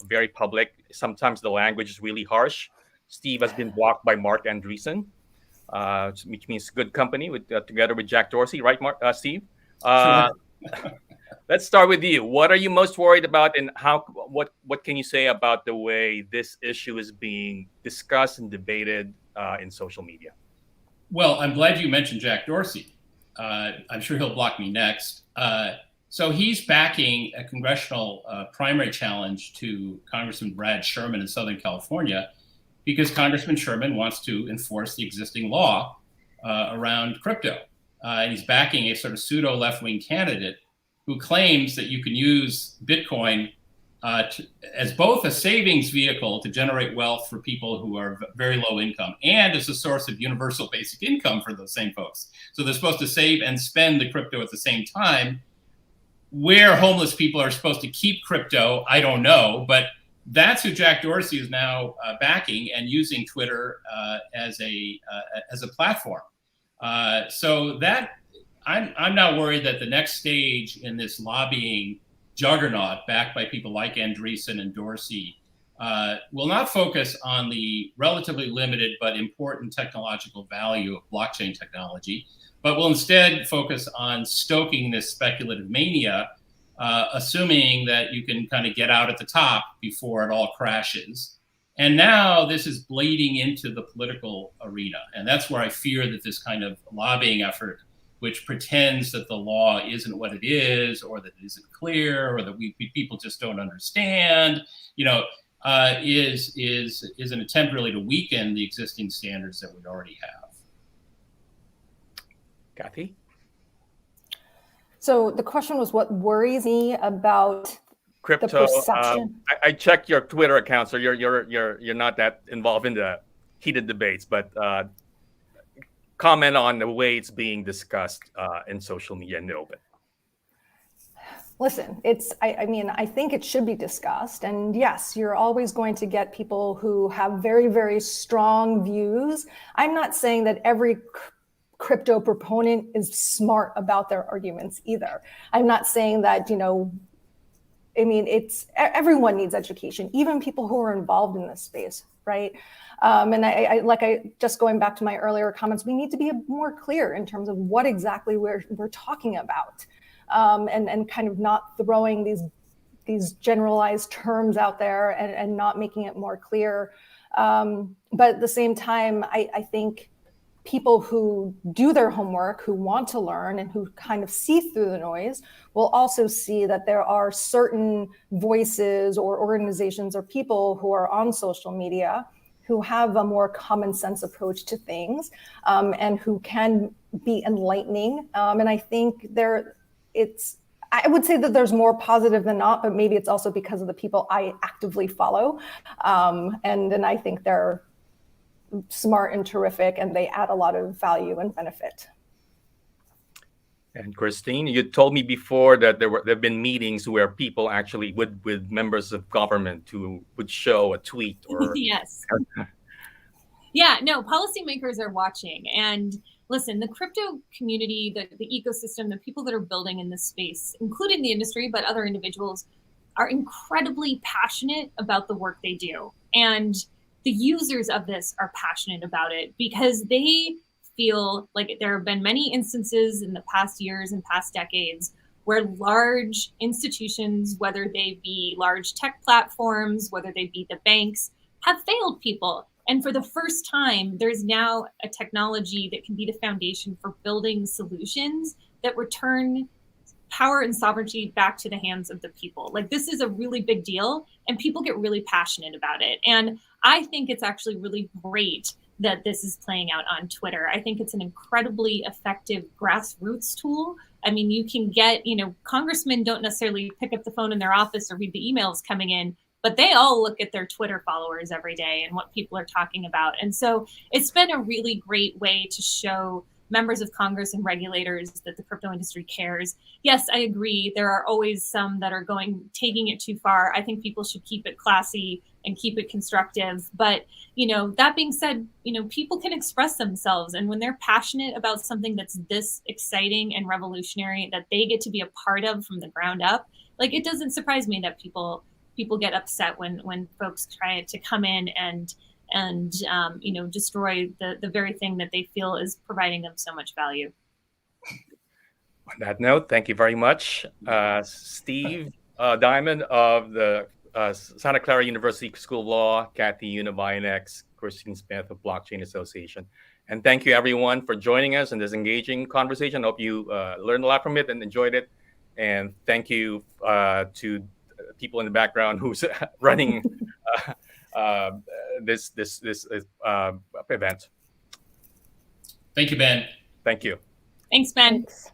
Very public. Sometimes the language is really harsh. Steve has been blocked by Mark Andreessen, which means good company together with Jack Dorsey, right, Steve? Sure. Let's start with you. What are you most worried about, and what can you say about the way this issue is being discussed and debated in social media? Well, I'm glad you mentioned Jack Dorsey. I'm sure he'll block me next. So he's backing a congressional primary challenge to Congressman Brad Sherman in Southern California because Congressman Sherman wants to enforce the existing law around crypto. And he's backing a sort of pseudo left-wing candidate who claims that you can use Bitcoin as both a savings vehicle to generate wealth for people who are very low income and as a source of universal basic income for those same folks. So they're supposed to save and spend the crypto at the same time. Where homeless people are supposed to keep crypto, I don't know, but that's who Jack Dorsey is now backing and using Twitter as a platform. So that I'm not worried that the next stage in this lobbying juggernaut backed by people like Andreessen and Dorsey will not focus on the relatively limited but important technological value of blockchain technology, but will instead focus on stoking this speculative mania, assuming that you can kind of get out at the top before it all crashes. And now this is bleeding into the political arena. And that's where I fear that this kind of lobbying effort, which pretends that the law isn't what it is, or that it isn't clear, or that people just don't understand, is an attempt really to weaken the existing standards that we already have. Cathy? So the question was, what worries me about Crypto? the perception? I checked your Twitter account, so you're not that involved in the heated debates, but comment on the way it's being discussed in social media in the open. Listen, I think it should be discussed. And yes, you're always going to get people who have very, very strong views. I'm not saying that every crypto proponent is smart about their arguments either. I'm not saying that, everyone needs education, even people who are involved in this space, right? And I just going back to my earlier comments, we need to be more clear in terms of what exactly we're talking about, and kind of not throwing these generalized terms out there and not making it more clear. But at the same time, I think people who do their homework, who want to learn and who kind of see through the noise will also see that there are certain voices or organizations or people who are on social media who have a more common sense approach to things, and who can be enlightening. And I think I would say that there's more positive than not, but maybe it's also because of the people I actively follow. And I think they're smart and terrific, and they add a lot of value and benefit. And Kristin, you told me before that there have been meetings where people actually with members of government who would show a tweet or yes. Yeah, no, policymakers are watching. And listen, the crypto community, the ecosystem, the people that are building in this space, including the industry, but other individuals, are incredibly passionate about the work they do. And the users of this are passionate about it because they feel like there have been many instances in the past years and past decades where large institutions, whether they be large tech platforms, whether they be the banks, have failed people. And for the first time, there's now a technology that can be the foundation for building solutions that return power and sovereignty back to the hands of the people. Like, this is a really big deal, and people get really passionate about it. And I think it's actually really great that this is playing out on Twitter. I think it's an incredibly effective grassroots tool. I mean, you can get, congressmen don't necessarily pick up the phone in their office or read the emails coming in, but they all look at their Twitter followers every day and what people are talking about. And so it's been a really great way to show members of Congress and regulators that the crypto industry cares. Yes, I agree. There are always some that are taking it too far. I think people should keep it classy and keep it constructive. But, that being said, people can express themselves. And when they're passionate about something that's this exciting and revolutionary that they get to be a part of from the ground up, like, it doesn't surprise me that people get upset when folks try to come in and destroy the very thing that they feel is providing them so much value. On that note, thank you very much, Steve Diamond of the Santa Clara University School of Law, Cathy, Yoon of INX, Kristin Smith of Blockchain Association. And thank you, everyone, for joining us in this engaging conversation. I hope you learned a lot from it and enjoyed it. And thank you to people in the background who's running this event. Thank you, Ben. Thank you. Thanks, Ben. Thanks.